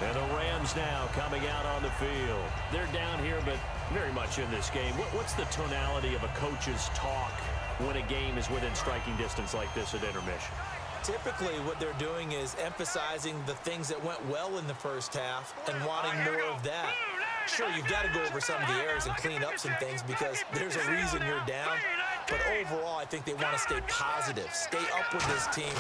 And the Rams now coming out on the field. They're down here, but very much in this game. What's the tonality of a coach's talk when a game is within striking distance like this at intermission? Typically, what they're doing is emphasizing the things that went well in the first half and wanting more of that. Sure, you've got to go over some of the errors and clean up some things because there's a reason you're down. But overall, I think they want to stay positive, stay up with this team.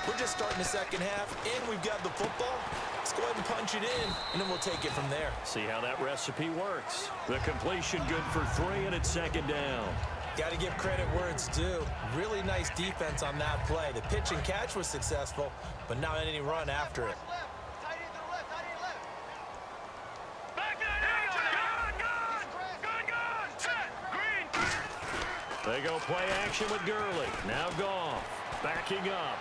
We're just starting the second half, and we've got the football. Let's go ahead and punch it in, and then we'll take it from there. See how that recipe works. The completion good for 3, and it's second down. Got to give credit where it's due. Really nice defense on that play. The pitch and catch was successful, but not any run after it. They go play action with Gurley. Now Goff backing up.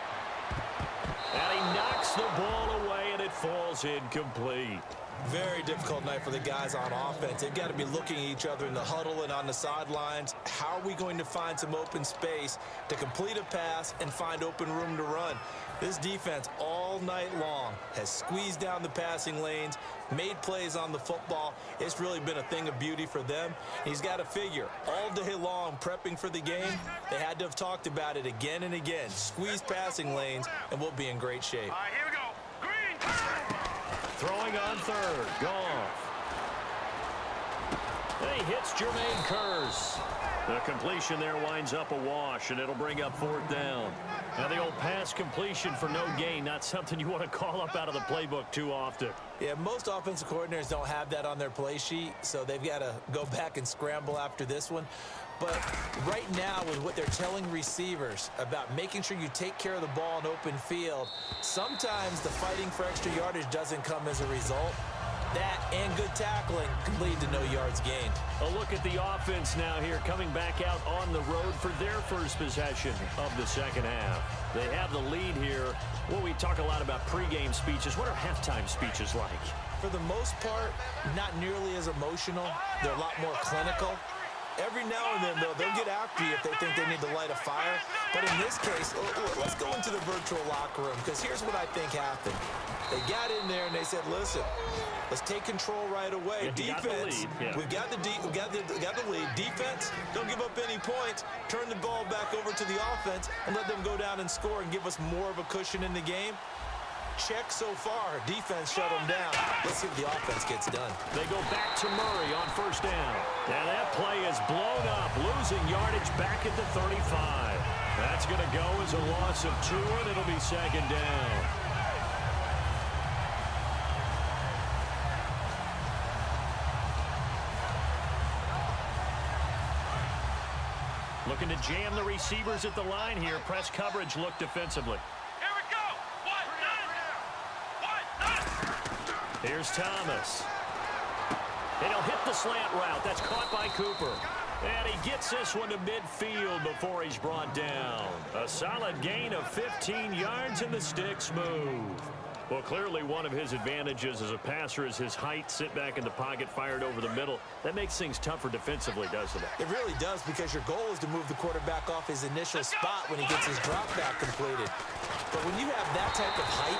And he knocks the ball away, and it falls incomplete. Very difficult night for the guys on offense. They've got to be looking at each other in the huddle and on the sidelines. How are we going to find some open space to complete a pass and find open room to run? This defense all night long has squeezed down the passing lanes, made plays on the football. It's really been a thing of beauty for them. He's got to figure all day long prepping for the game. They had to have talked about it again and again. Squeeze passing lanes, and we'll be in great shape. All right, here we go. Green. Throwing on third. Goff. He hits Jermaine Kearse. The completion there winds up a wash, and it'll bring up fourth down. Now, the old pass completion for no gain, not something you want to call up out of the playbook too often. Yeah, most offensive coordinators don't have that on their play sheet, so they've got to go back and scramble after this one. But right now, with what they're telling receivers about making sure you take care of the ball in open field, sometimes the fighting for extra yardage doesn't come as a result. That and good tackling can lead to no yards gained. A look at the offense now here, coming back out on the road for their first possession of the second half. They have the lead here. Well, we talk a lot about pregame speeches. What are halftime speeches like? For the most part, not nearly as emotional. They're a lot more clinical. Every now and then, though, they'll get after you if they think they need to light a fire. But in this case, let's go into the virtual locker room, because here's what I think happened. They got in there and they said, listen, let's take control right away. Defense, we've got the lead. Defense, don't give up any points. Turn the ball back over to the offense and let them go down and score and give us more of a cushion in the game. Check so far. Defense shut them down. Let's see if the offense gets done. They go back to Murray on first down. And that play is blown up, losing yardage back at the 35. That's going to go as a loss of 2, and it'll be second down. Looking to jam the receivers at the line here. Press coverage look defensively. Here's Thomas. And he'll hit the slant route. That's caught by Cooper. And he gets this one to midfield before he's brought down. A solid gain of 15 yards, and the sticks move. Well, clearly one of his advantages as a passer is his height. Sit back in the pocket, fired over the middle. That makes things tougher defensively, doesn't it? It really does, because your goal is to move the quarterback off his initial spot when he gets his drop back completed. But when you have that type of height,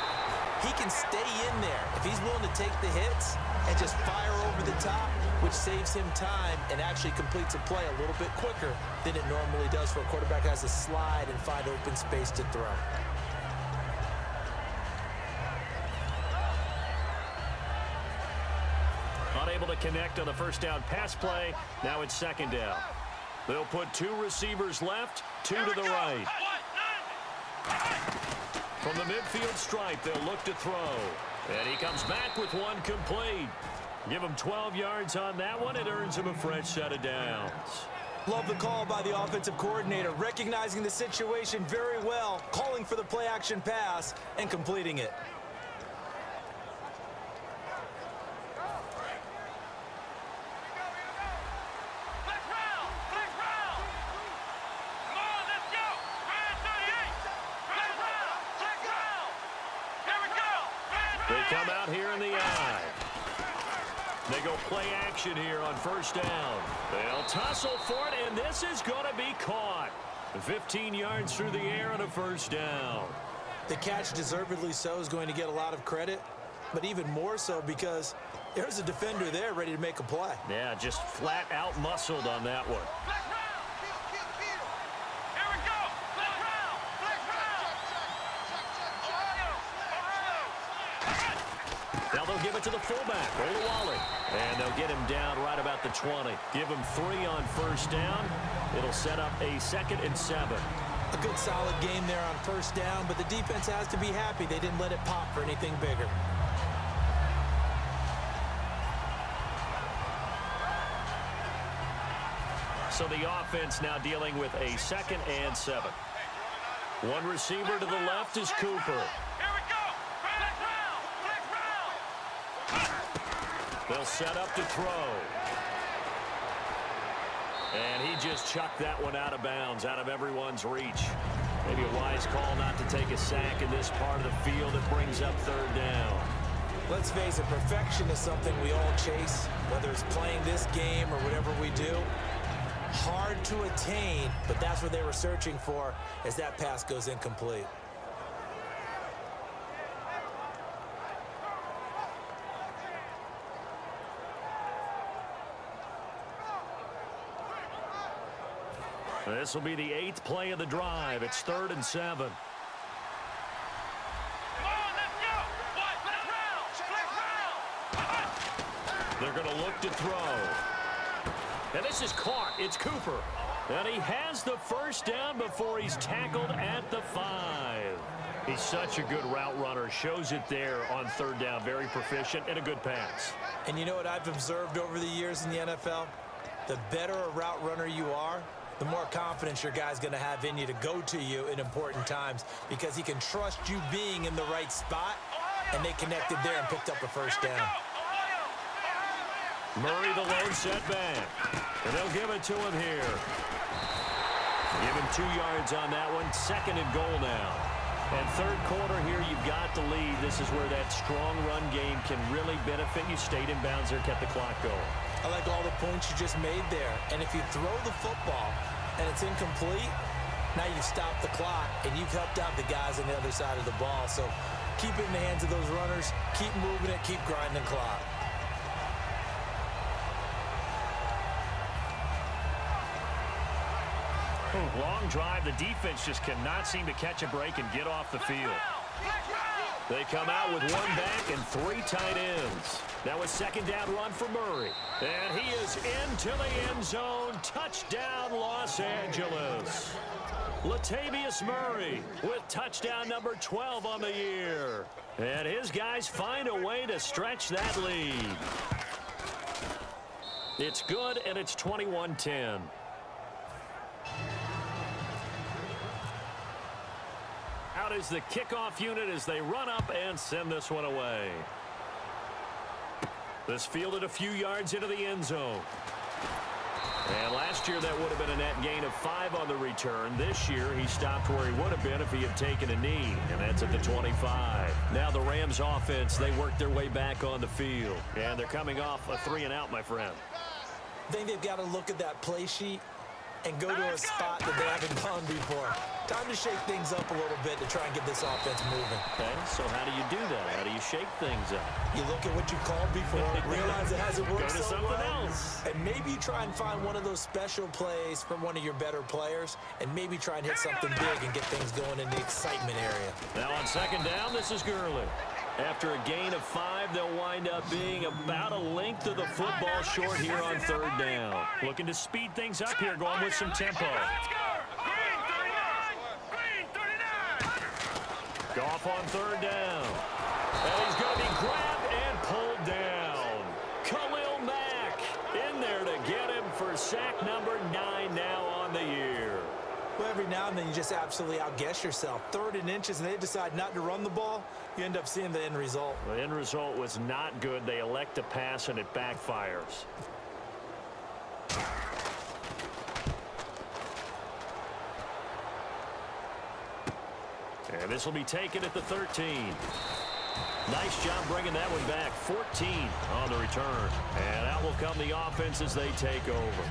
he can stay in there if he's willing to take the hits and just fire over the top, which saves him time and actually completes a play a little bit quicker than it normally does for a quarterback who has to slide and find open space to throw. Unable to connect on the first down pass play. Now it's second down. They'll put 2 receivers left, 2 to the right. From the midfield stripe, they'll look to throw. And he comes back with one complete. Give him 12 yards on that one. It earns him a fresh set of downs. Love the call by the offensive coordinator, recognizing the situation very well, calling for the play-action pass and completing it. They come out here in the eye. They go play action here on first down. They'll tussle for it, and this is going to be caught. 15 yards through the air on a first down. The catch, deservedly so, is going to get a lot of credit. but even more so because there's a defender there ready to make a play. Yeah, just flat out muscled on that one. Now they'll give it to the fullback, Olawale. And they'll get him down right about the 20. Give him 3 on first down. It'll set up a 2nd and 7. A good solid game there on first down, but the defense has to be happy they didn't let it pop for anything bigger. So the offense now dealing with a 2nd and 7. One receiver to the left is Cooper. They'll set up to throw. And he just chucked that one out of bounds, out of everyone's reach. Maybe a wise call not to take a sack in this part of the field. It brings up 3rd down. Let's face it, perfection is something we all chase, whether it's playing this game or whatever we do. Hard to attain, but that's what they were searching for as that pass goes incomplete. This will be the 8th play of the drive. It's 3rd and 7. They're going to look to throw. And this is caught. It's Cooper. And he has the first down before he's tackled at the 5. He's such a good route runner. Shows it there on 3rd down. Very proficient and a good pass. And you know what I've observed over the years in the NFL? The better a route runner you are, the more confidence your guy's going to have in you to go to you in important times because he can trust you being in the right spot, and they connected there and picked up a first down. Murray the lone setback, and they'll give it to him here. Give him 2 yards on that one. 2nd and goal now. And 3rd quarter here, you've got the lead. This is where that strong run game can really benefit you. Stayed in bounds there, kept the clock going. I like all the points you just made there. And if you throw the football and it's incomplete, now you've stopped the clock and you've helped out the guys on the other side of the ball. So keep it in the hands of those runners. Keep moving it. Keep grinding the clock. Long drive. The defense just cannot seem to catch a break and get off the field. They come out with 1 back and 3 tight ends. Now a 2nd down run for Murray. And he is into the end zone. Touchdown, Los Angeles. Latavius Murray with touchdown number 12 on the year. And his guys find a way to stretch that lead. It's good, and it's 21-10. Out is the kickoff unit as they run up and send this one away. This fielded a few yards into the end zone. And last year that would have been a net gain of 5 on the return. This year he stopped where he would have been if he had taken a knee, and that's at the 25. Now the Rams offense, they work their way back on the field. And they're coming off a 3-and-out, my friend. I think they've got to look at that play sheet and go to a spot that they haven't gone before. Time to shake things up a little bit to try and get this offense moving. Okay, so how do you do that? How do you shake things up? You look at what you called before, realize it hasn't worked Go to so something well, else. and maybe try and find one of those special plays from one of your better players, and maybe try and hit something big and get things going in the excitement area. Now on 2nd down, this is Gurley. After a gain of 5, they'll wind up being about a length of the football short here on 3rd down. Looking to speed things up here, going with some tempo. Goff on 3rd down. And he's going to be grabbed and pulled down. Khalil Mack in there to get him for sack number 9 now on the year. Well, every now and then you just absolutely outguess yourself. 3rd and inches, and they decide not to run the ball. You end up seeing the end result. The end result was not good. They elect to pass, and it backfires. And this will be taken at the 13. Nice job bringing that one back. 14 on the return. And out will come the offense as they take over.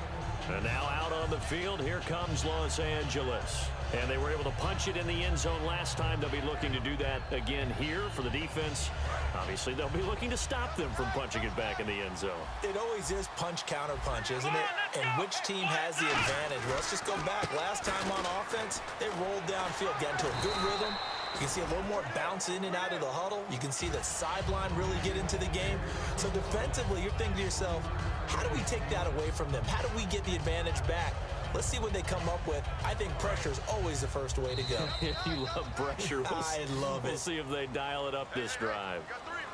And now out on the field, here comes Los Angeles. And they were able to punch it in the end zone last time. They'll be looking to do that again here for the defense. Obviously, they'll be looking to stop them from punching it back in the end zone. It always is punch-counter-punch, isn't it? And which team has the advantage? Well, let's just go back. Last time on offense, they rolled downfield, get into a good rhythm. You can see a little more bounce in and out of the huddle. You can see the sideline really get into the game. So defensively, you're thinking to yourself, how do we take that away from them? How do we get the advantage back? Let's see what they come up with. I think pressure is always the first way to go. You love pressure. I love it. We'll see if they dial it up this drive.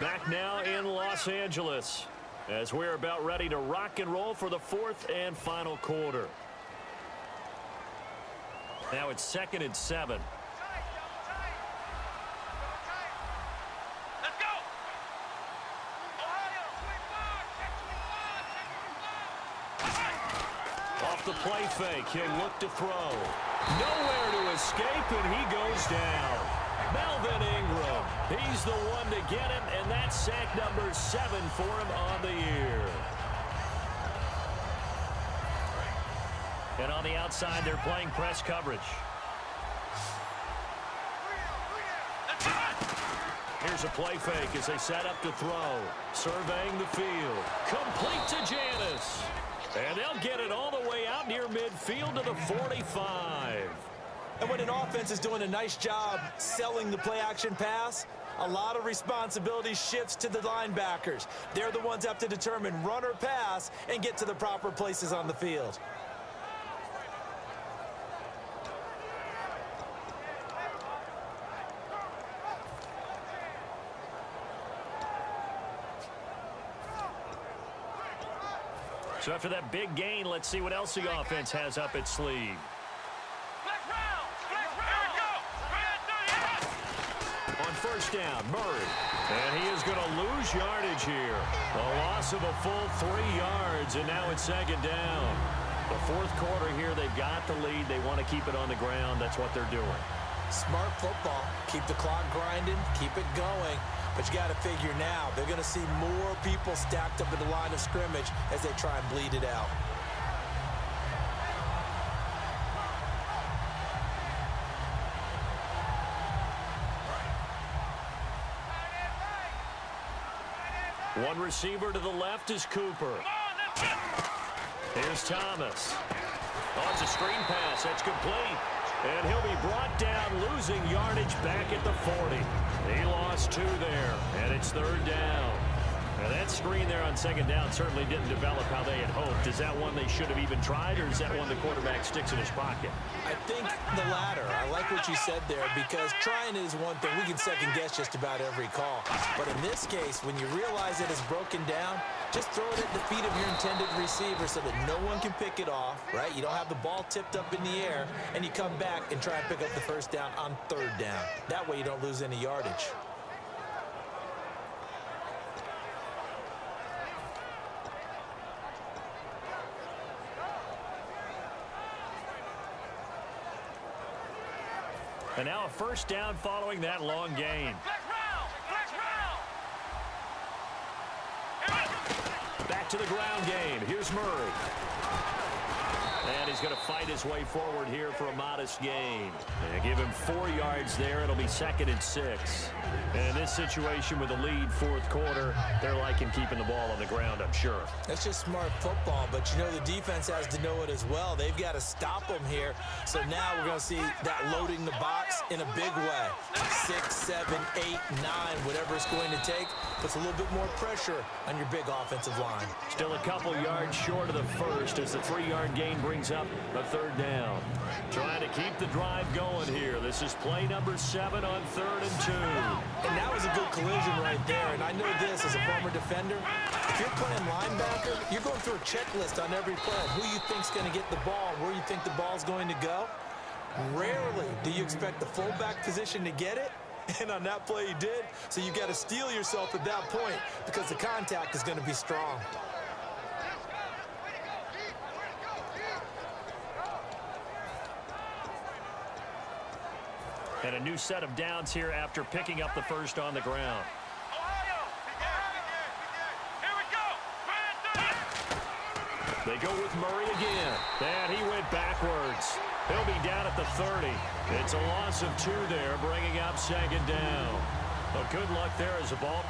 Back now in Los Angeles as we're about ready to rock and roll for the fourth and final quarter. Now it's 2nd and 7. Off the play fake, he'll look to throw. Nowhere to escape, and he goes down. Melvin Ingram, he's the one to get him, and that's sack number 7 for him on the year. And on the outside, they're playing press coverage. Here's a play fake as they set up to throw. Surveying the field. Complete to Janis. And they'll get it all the way out near midfield to the 45. And when an offense is doing a nice job selling the play-action pass, a lot of responsibility shifts to the linebackers. They're the ones that have to determine run or pass and get to the proper places on the field. So after that big gain, let's see what else the offense has up its sleeve. On first down, Murray. And he is going to lose yardage here. A loss of a full 3 yards, and now it's 2nd down. The fourth quarter here, they've got the lead. They want to keep it on the ground. That's what they're doing. Smart football. Keep the clock grinding, keep it going. But you got to figure now, they're going to see more people stacked up in the line of scrimmage as they try and bleed it out. One receiver to the left is Cooper. Here's Thomas. Oh, it's a screen pass. That's complete. And he'll be brought down, losing yardage back at the 40. He lost 2 there, and it's 3rd down. Now that screen there on 2nd down certainly didn't develop how they had hoped. Is that one they should have even tried, or is that one the quarterback sticks in his pocket? I think the latter. I like what you said there, because trying is one thing. We can second guess just about every call. But in this case, when you realize it is broken down, just throw it at the feet of your intended receiver so that no one can pick it off, right? You don't have the ball tipped up in the air, and you come back and try and pick up the first down on 3rd down. That way you don't lose any yardage. And now a first down following that long gain. Back to the ground game. Here's Murray. And he's going to fight his way forward here for a modest gain. And give him 4 yards there. It'll be 2nd and 6. And in this situation with the lead 4th quarter, they're liking keeping the ball on the ground, I'm sure. That's just smart football, but you know the defense has to know it as well. They've got to stop them here. So now we're going to see that loading the box in a big way. 6, 7, 8, 9, whatever it's going to take, puts a little bit more pressure on your big offensive line. Still a couple yards short of the first as the 3-yard gain brings up a 3rd down. Trying to keep the drive going here. This is play number 7 on 3rd and 2. And that was a good collision right there. And I know this as a former defender. If you're playing linebacker, you're going through a checklist on every play. Who you think's going to get the ball, where you think the ball's going to go. Rarely do you expect the fullback position to get it. And on that play he did. So you got to steel yourself at that point because the contact is going to be strong. And a new set of downs here after picking up the first on the ground. They go with Murray again. And he went backwards. He'll be down at the 30. It's a loss of 2 there, bringing up second down. But good luck there as the ball